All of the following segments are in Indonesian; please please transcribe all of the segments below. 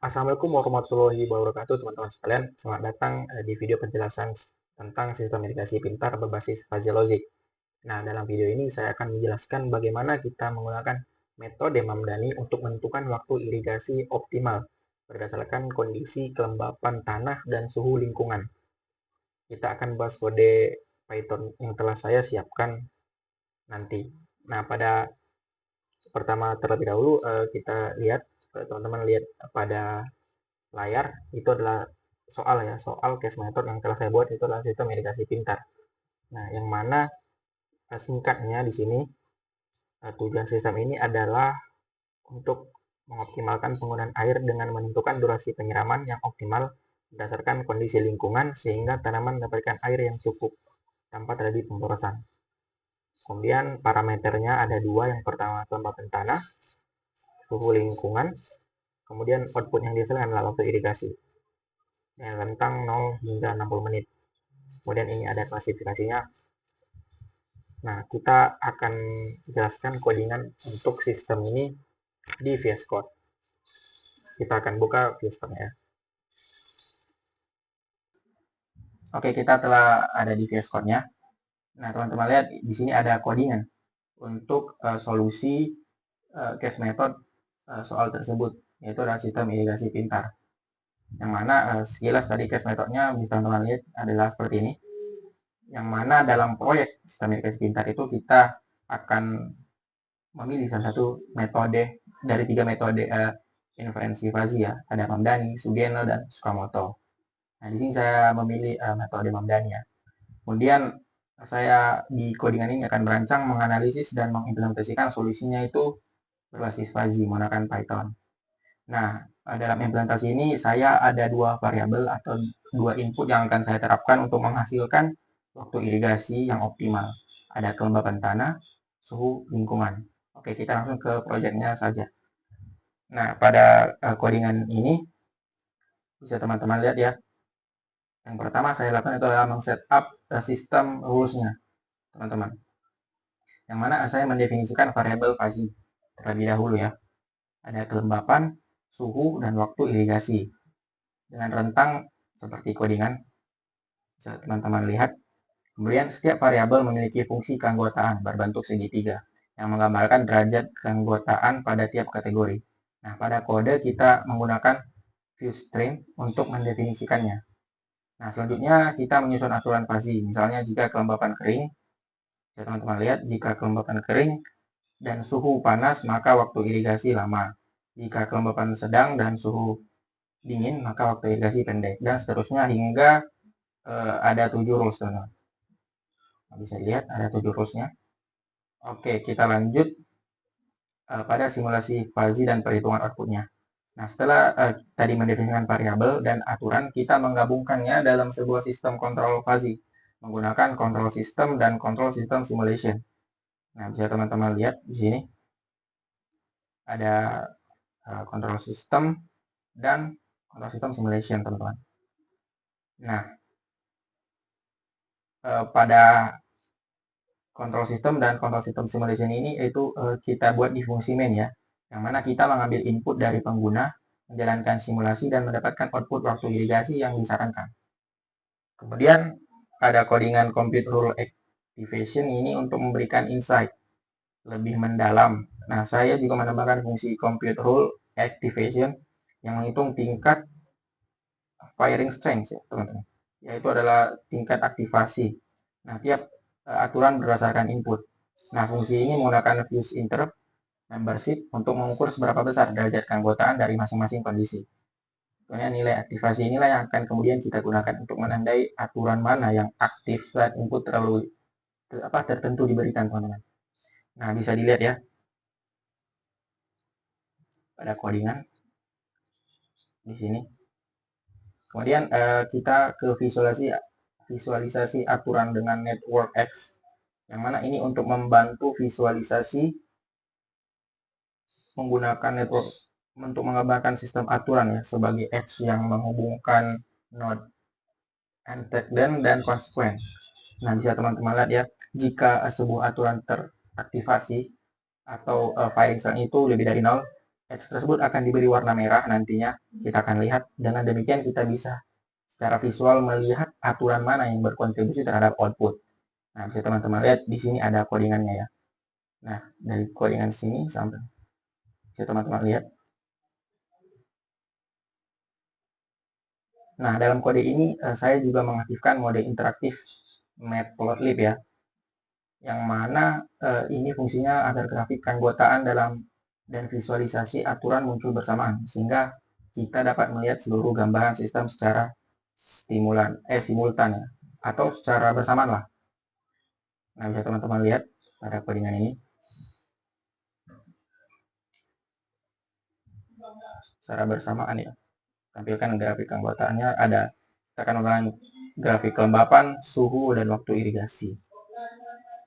Assalamualaikum warahmatullahi wabarakatuh, teman-teman sekalian. Selamat datang di video penjelasan tentang sistem irigasi pintar berbasis fuzzy logic. Nah, dalam video ini saya akan menjelaskan bagaimana kita menggunakan metode Mamdani untuk menentukan waktu irigasi optimal berdasarkan kondisi kelembapan tanah dan suhu lingkungan. Kita akan bahas kode Python yang telah saya siapkan nanti. Nah, pada pertama terlebih dahulu kita lihat, teman-teman lihat pada layar, itu adalah soal case method yang telah saya buat. Itu adalah sistem irigasi pintar. Nah, yang mana singkatnya di sini, tujuan sistem ini adalah untuk mengoptimalkan penggunaan air dengan menentukan durasi penyiraman yang optimal berdasarkan kondisi lingkungan sehingga tanaman mendapatkan air yang cukup tanpa terjadi pemborosan. Kemudian parameternya ada dua. Yang pertama kelembapan tanah, suhu lingkungan, kemudian output yang dihasilkan adalah waktu irigasi dengan rentang 0 hingga 60 menit. Kemudian ini ada klasifikasinya. Nah, kita akan jelaskan codingan untuk sistem ini di VS Code. Kita akan buka VS Code ya. Oke, kita telah ada di VS Code-nya. Nah, teman-teman lihat di sini ada codingan untuk solusi case method soal tersebut, yaitu adalah sistem irigasi pintar. Yang mana sekilas tadi case methodnya bisa teman-teman lihat adalah seperti ini. Yang mana dalam proyek sistem irigasi pintar itu kita akan memilih salah satu metode dari 3 metode inferensi fuzzy ya. Ada Mamdani, Sugeno, dan Tsukamoto. Nah, di sini saya memilih metode Mamdani ya. Kemudian saya di codingan ini akan merancang, menganalisis, dan mengimplementasikan solusinya itu berbasis fuzzy menggunakan Python. Nah, dalam implementasi ini saya ada dua variabel atau dua input yang akan saya terapkan untuk menghasilkan waktu irigasi yang optimal. Ada kelembapan tanah, suhu lingkungan. Oke, kita langsung ke proyeknya saja. Nah, pada codingan ini bisa teman-teman lihat ya. Yang pertama saya lakukan itu adalah men-setup sistem rules-nya, teman-teman. Yang mana saya mendefinisikan variabel fuzzy terlebih dahulu ya. Ada kelembapan, suhu, dan waktu irigasi. Dengan rentang seperti codingan, bisa teman-teman lihat. Kemudian setiap variabel memiliki fungsi keanggotaan berbentuk segitiga yang menggambarkan derajat keanggotaan pada tiap kategori. Nah, pada kode kita menggunakan viewStream untuk mendefinisikannya. Nah, selanjutnya kita menyusun aturan fuzzy. Misalnya jika kelembapan kering, bisa teman-teman lihat, jika kelembapan kering dan suhu panas, maka waktu irigasi lama. Jika kelembapan sedang dan suhu dingin, maka waktu irigasi pendek. Dan seterusnya hingga ada 7 rules, teman-teman. Nah, bisa dilihat ada 7 rules-nya. Oke, kita lanjut pada simulasi fuzzy dan perhitungan outputnya. Nah, setelah tadi mendefinisikan variabel dan aturan, kita menggabungkannya dalam sebuah sistem kontrol fuzzy menggunakan control system dan control system simulation. Nah, bisa teman-teman lihat di sini ada control system dan control system simulation, teman-teman. Nah, pada control system dan control system simulation ini itu kita buat di fungsi main ya, yang mana kita mengambil input dari pengguna, menjalankan simulasi, dan mendapatkan output waktu irigasi yang disarankan. Kemudian ada codingan compute rule activation ini untuk memberikan insight lebih mendalam. Nah, saya juga menambahkan fungsi compute rule activation yang menghitung tingkat firing strength ya, teman-teman. Yaitu adalah tingkat aktivasi. Nah, tiap aturan berdasarkan input. Nah, fungsi ini menggunakan fuse interrupt membership untuk mengukur seberapa besar derajat keanggotaan dari masing-masing kondisi. Kemudian nilai aktivasi inilah yang akan kemudian kita gunakan untuk menandai aturan mana yang aktif saat input tertentu diberikan, teman-teman. Nah, bisa dilihat ya pada codingan di sini. Kemudian kita ke visualisasi aturan dengan network X, yang mana ini untuk membantu visualisasi menggunakan network untuk menggambarkan sistem aturan ya sebagai X yang menghubungkan node antecedent dan konsekuen. Nah, bisa teman-teman lihat ya, jika sebuah aturan teraktivasi atau firing strength itu lebih dari 0, X tersebut akan diberi warna merah nantinya. Kita akan lihat. Dengan demikian kita bisa secara visual melihat aturan mana yang berkontribusi terhadap output. Nah, bisa teman-teman lihat di sini ada codingannya ya. Nah, dari codingan sini sampai bisa teman-teman lihat. Nah, dalam kode ini saya juga mengaktifkan mode interaktif Matplotlib ya. Yang mana ini fungsinya agar grafik keanggotaan dalam dan visualisasi aturan muncul bersamaan sehingga kita dapat melihat seluruh gambaran sistem secara simultan ya, atau secara bersamaan lah. Nah, bisa teman-teman lihat pada codingan ini secara bersamaan ya. Tampilkan grafik keanggotaannya, ada kita akan menggunakan grafik kelembapan, suhu, dan waktu irigasi.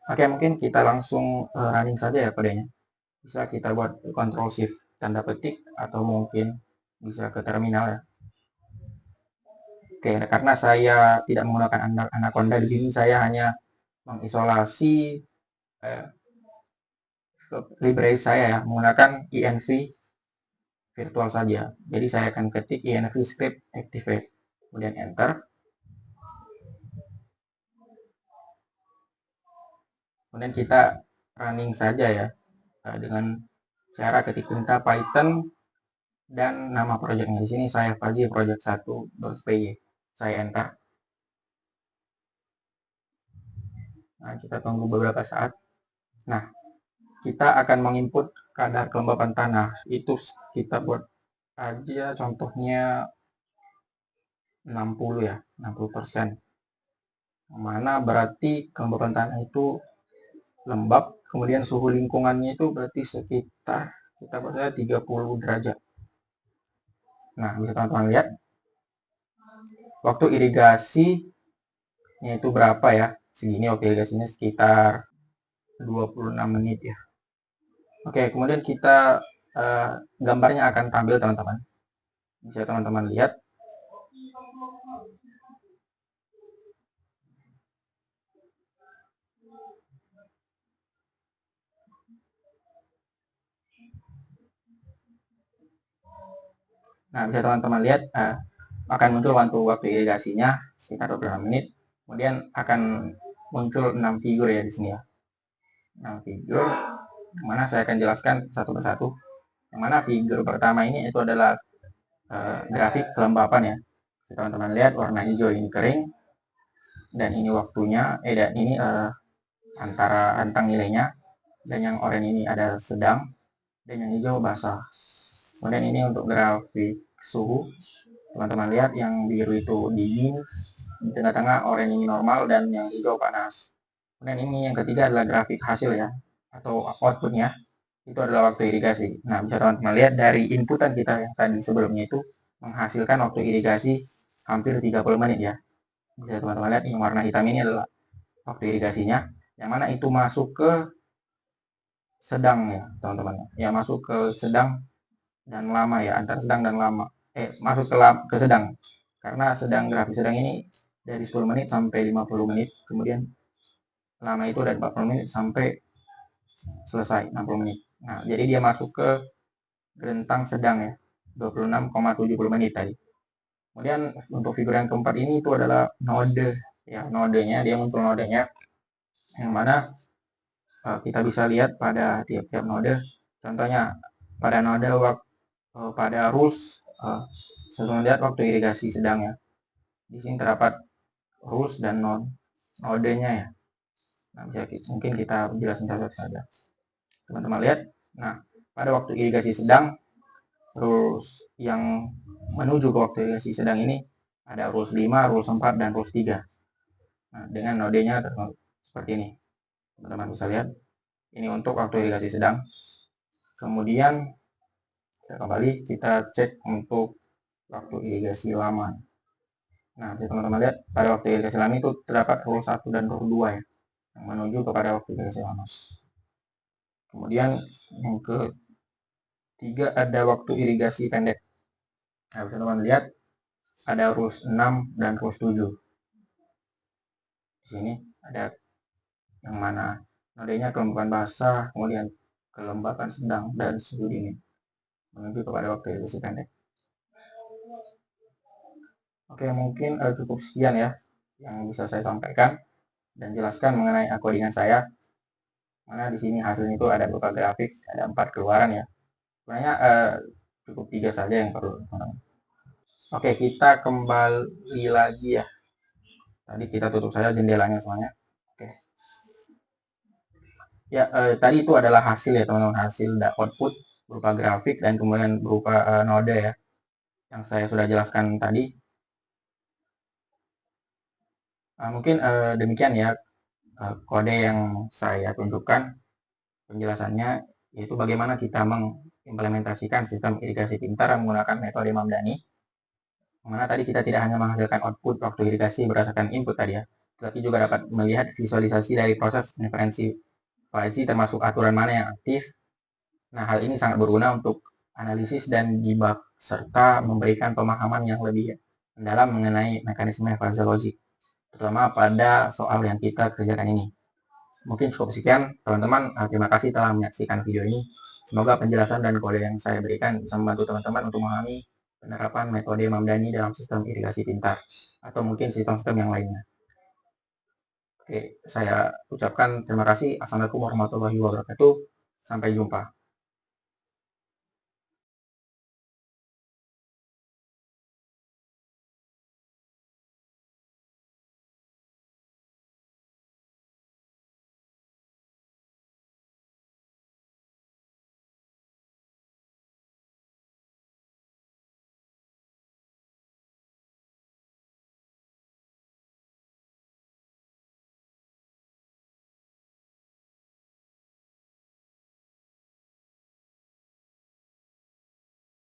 Oke, mungkin kita langsung running saja ya kodenya. Bisa kita buat Ctrl Shift tanda petik atau mungkin bisa ke terminal ya. Oke, karena saya tidak menggunakan Anaconda di sini, saya hanya mengisolasi library saya ya menggunakan env virtual saja. Jadi saya akan ketik env script activate, kemudian enter. Kemudian kita running saja ya dengan cara ketik perintah Python dan nama projectnya. Di sini saya Faji project 1.py. Saya enter. Nah, kita tunggu beberapa saat. Nah, kita akan menginput kadar kelembapan tanah. Itu kita buat aja contohnya 60 ya, 60%. Mana berarti kelembapan tanah itu lembab, kemudian suhu lingkungannya itu berarti sekitar kita buatnya 30 derajat. Nah, bisa teman-teman lihat waktu irigasi itu berapa ya? Segini waktu irigasinya sekitar 26 menit ya. Oke, kemudian kita gambarnya akan tampil teman-teman. Bisa teman-teman lihat. Nah, bisa teman-teman lihat akan muncul waktu irigasinya sekitar 26 menit. Kemudian akan muncul 6 figur ya di sini ya. 6 figur yang mana saya akan jelaskan satu persatu. Yang mana figur pertama ini itu adalah grafik kelembapan ya. Teman-teman lihat warna hijau ini kering dan ini waktunya dan ini antara rentang nilainya, dan yang oranye ini ada sedang dan yang hijau basah. Kemudian ini untuk grafik suhu, teman-teman lihat yang biru itu dingin, di tengah-tengah oranye ini normal, dan yang hijau panas. Kemudian ini yang ketiga adalah grafik hasil ya, atau outputnya, itu adalah waktu irigasi. Nah, bisa teman-teman lihat dari inputan kita yang tadi sebelumnya itu menghasilkan waktu irigasi hampir 30 menit ya. Bisa teman-teman lihat yang warna hitam ini adalah waktu irigasinya, yang mana itu masuk ke sedang ya teman-teman, ya masuk ke sedang dan lama ya, antara sedang dan lama, masuk ke sedang, karena sedang grafik sedang ini dari 10 menit sampai 50 menit, kemudian lama itu dari 40 menit sampai selesai 60 menit. Nah, jadi dia masuk ke rentang sedang ya, 26,70 menit tadi. Kemudian untuk figur yang keempat ini itu adalah node ya, nodenya dia muncul nodenya, yang mana kita bisa lihat pada tiap-tiap node. Contohnya pada node pada rules sebelum lihat waktu irigasi sedang ya. Di sini terdapat rules dan nodenya ya. Nah, mungkin kita jelasin satu saja. Teman-teman lihat. Nah, pada waktu irigasi sedang, rules yang menuju ke waktu irigasi sedang ini ada rules 5, rules 4, dan rules 3. Nah, dengan nodenya seperti ini. Teman-teman bisa lihat. Ini untuk waktu irigasi sedang. Kemudian kita kembali, kita cek untuk waktu irigasi lama. Nah, teman-teman lihat pada waktu irigasi lama itu terdapat rule 1 dan rule 2 ya, yang menuju kepada waktu irigasi lama. Kemudian yang ketiga ada waktu irigasi pendek. Nah, bisa teman lihat ada rules 6 dan rules 7. Di sini ada yang mana nodenya kelembapan basah, kemudian kelembapan sedang, dan suhu dingin. menuju kepada waktu irigasi pendek. Oke, mungkin cukup sekian ya yang bisa saya sampaikan dan jelaskan mengenai codingan saya. Mana di sini hasilnya itu ada berupa grafik, ada 4 keluaran ya. Sebenarnya cukup 3 saja yang perlu. Oke, kita kembali lagi ya. Tadi kita tutup saja jendelanya semuanya. Oke. Ya, tadi itu adalah hasil ya teman-teman, hasil output berupa grafik dan kemudian berupa node ya, yang saya sudah jelaskan tadi. Mungkin demikian ya kode yang saya tunjukkan penjelasannya, yaitu bagaimana kita mengimplementasikan sistem irigasi pintar menggunakan metode Mamdani. Mana tadi kita tidak hanya menghasilkan output waktu irigasi berdasarkan input tadi ya, tetapi juga dapat melihat visualisasi dari proses referensi fuzzy termasuk aturan mana yang aktif. Nah, hal ini sangat berguna untuk analisis dan debug serta memberikan pemahaman yang lebih mendalam mengenai mekanisme fuzzy logic, terutama pada soal yang kita kerjakan ini. Mungkin cukup sekian teman-teman. Terima kasih telah menyaksikan video ini. Semoga penjelasan dan kode yang saya berikan bisa membantu teman-teman untuk memahami penerapan metode Mamdani dalam sistem irigasi pintar atau mungkin sistem-sistem yang lainnya. Oke, saya ucapkan terima kasih. Assalamualaikum warahmatullahi wabarakatuh. Sampai jumpa.